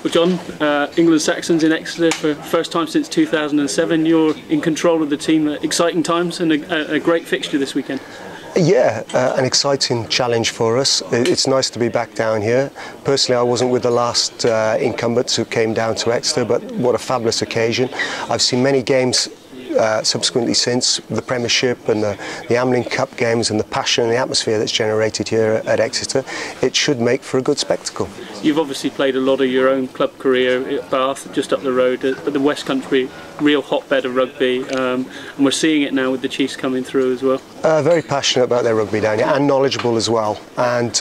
Well, Jon, England Saxons in Exeter for the first time since 2007. You're in control of the team at exciting times and a great fixture this weekend. Yeah, an exciting challenge for us. It's nice to be back down here. Personally, I wasn't with the last incumbents who came down to Exeter, but what a fabulous occasion. I've seen many games subsequently since, the Premiership and the England Cup games, and the passion and the atmosphere that's generated here at Exeter. It should make for a good spectacle. You've obviously played a lot of your own club career at Bath, just up the road, but the West Country, real hotbed of rugby, and we're seeing it now with the Chiefs coming through as well. Very passionate about their rugby down here, and knowledgeable as well. And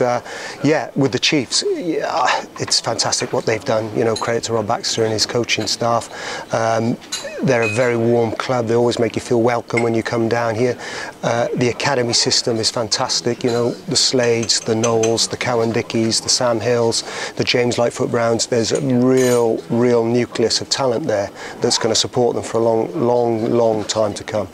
yeah, with the Chiefs, it's fantastic what they've done. You know, credit to Rob Baxter and his coaching staff. They're a very warm club. They always make you feel welcome when you come down here. The academy system is fantastic. You know, the Slades, the Knowles, the Cowan-Dickies, the Sam Hills, the James Lightfoot Browns. There's a real nucleus of talent there that's going to support them for a long time to come.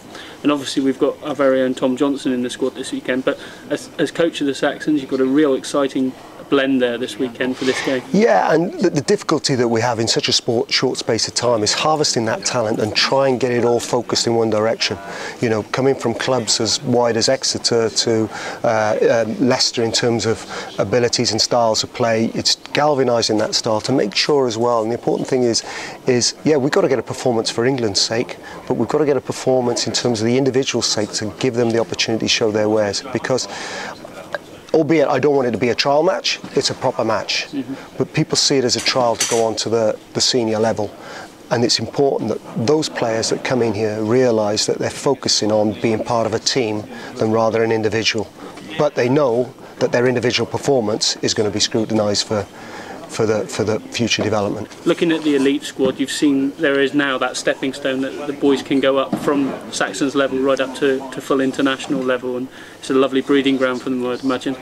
And obviously we've got our very own Tom Johnson in the squad this weekend, but as coach of the Saxons, you've got a real exciting blend there this weekend for this game. Yeah, and the difficulty that we have in such a short space of time is harvesting that talent and try and get it all focused in one direction. You know, coming from clubs as wide as Exeter to Leicester in terms of abilities and styles of play, it's galvanising that style to make sure as well. And the important thing is yeah, we've got to get a performance for England's sake, but we've got to get a performance in terms of the individual's sake to give them the opportunity to show their wares, because albeit I don't want it to be a trial match, it's a proper match. But people see it as a trial to go on to the senior level. And it's important that those players that come in here realise that they're focusing on being part of a team than rather an individual. But they know that their individual performance is going to be scrutinised for the future development. Looking at the elite squad, you've seen there is now that stepping stone that the boys can go up from Saxons level right up to full international level, and it's a lovely breeding ground for them, I'd imagine.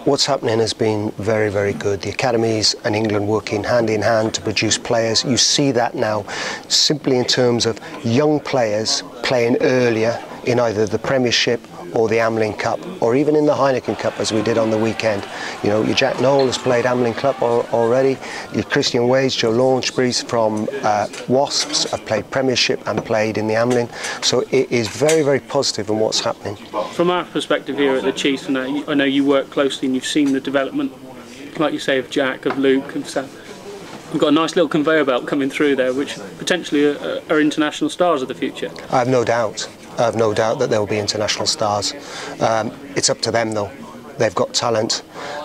What's happening has been very good. The academies and England working hand in hand to produce players. You see that now simply in terms of young players playing earlier in either the Premiership or the England Cup, or even in the Heineken Cup as we did on the weekend. You know, your Jack Noel has played England Cup already, your Christian Wade, Joe Launchbury's from Wasps have played Premiership and played in the England. So it is very positive in what's happening. From our perspective here at the Chiefs, and I know you work closely and you've seen the development, like you say, of Jack, of Luke, of Sam. We've got a nice little conveyor belt coming through there, which potentially are international stars of the future. I have no doubt that there will be international stars. It's up to them though. They've got talent.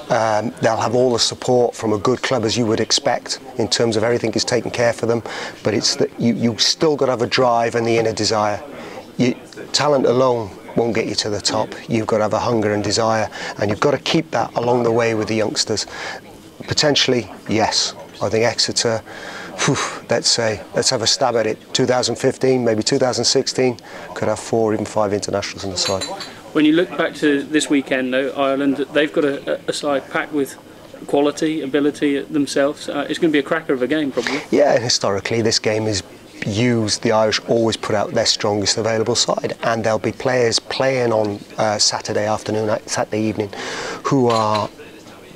They'll have all the support from a good club as you would expect in terms of everything is taken care for them. But it's that you still got to have a drive and the inner desire. Talent alone won't get you to the top. You've got to have a hunger and desire, and you've got to keep that along the way with the youngsters. Potentially, yes. I think Exeter, let's have a stab at it. 2015, maybe 2016, could have 4 or even 5 internationals on the side. When you look back to this weekend, though, Ireland, they've got a side packed with quality, ability themselves. It's going to be a cracker of a game, probably. Yeah, and historically, this game is used. The Irish always put out their strongest available side, and there'll be players playing on Saturday afternoon, Saturday evening, who are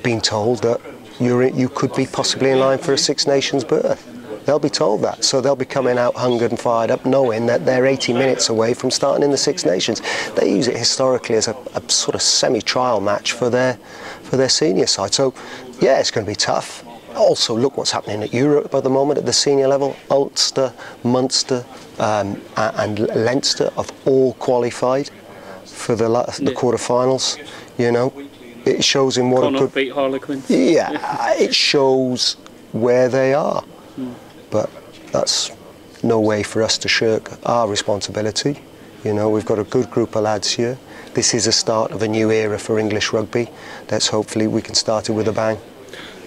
being told that you could be possibly in line for a Six Nations berth. They'll be told that, so they'll be coming out hungered and fired up, knowing that they're 80 minutes away from starting in the Six Nations. They use it historically as a sort of semi-trial match for their senior side. So, yeah, it's going to be tough. Also, look what's happening at Europe at the moment at the senior level. Ulster, Munster, and Leinster have all qualified for the quarter-finals. You know, it shows in what a good. Beat Harlequins. Yeah, it shows where they are. But that's no way for us to shirk our responsibility. You know, we've got a good group of lads here. This is a start of a new era for English rugby. Let's hopefully we can start it with a bang.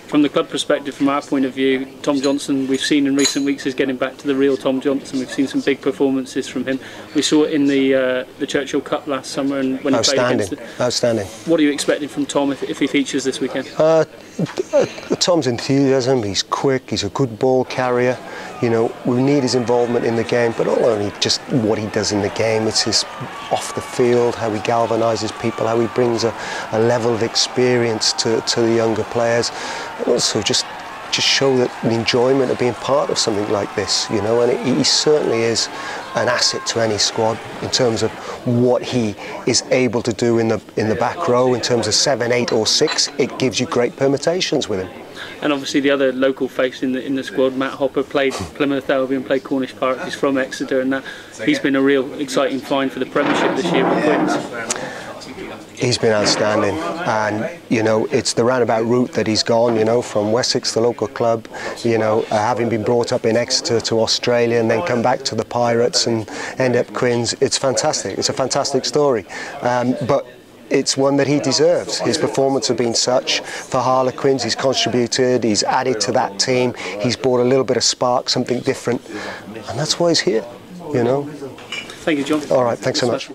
From the club perspective, from our point of view, Tom Johnson, we've seen in recent weeks, is getting back to the real Tom Johnson. We've seen some big performances from him. We saw it in the Churchill Cup last summer, and when he played against. Outstanding. What are you expecting from Tom if he features this weekend? Tom's enthusiasm, he's quick, he's a good ball carrier. You know, we need his involvement in the game, but not only just what he does in the game, it's his off the field, how he galvanises people, how he brings a level of experience to the younger players. And also just show that the enjoyment of being part of something like this, you know, and he certainly is an asset to any squad in terms of what he is able to do in the back row, in terms of 7, 8 or 6. It gives you great permutations with him. And obviously the other local face in the squad, Matt Hopper, played Plymouth Albion, played Cornish Park. He's from Exeter, and he's been a real exciting find for the Premiership this year with Quins. He's been outstanding, and you know, it's the roundabout route that he's gone, you know, from Wessex, the local club, you know, having been brought up in Exeter, to Australia, and then come back to the Pirates and end up Quins. It's fantastic. It's a fantastic story, but it's one that he deserves. His performance has been such for Harlequins. He's contributed, he's added to that team, he's brought a little bit of spark, something different, and that's why he's here, you know. Thank you, John. All right, thanks so much.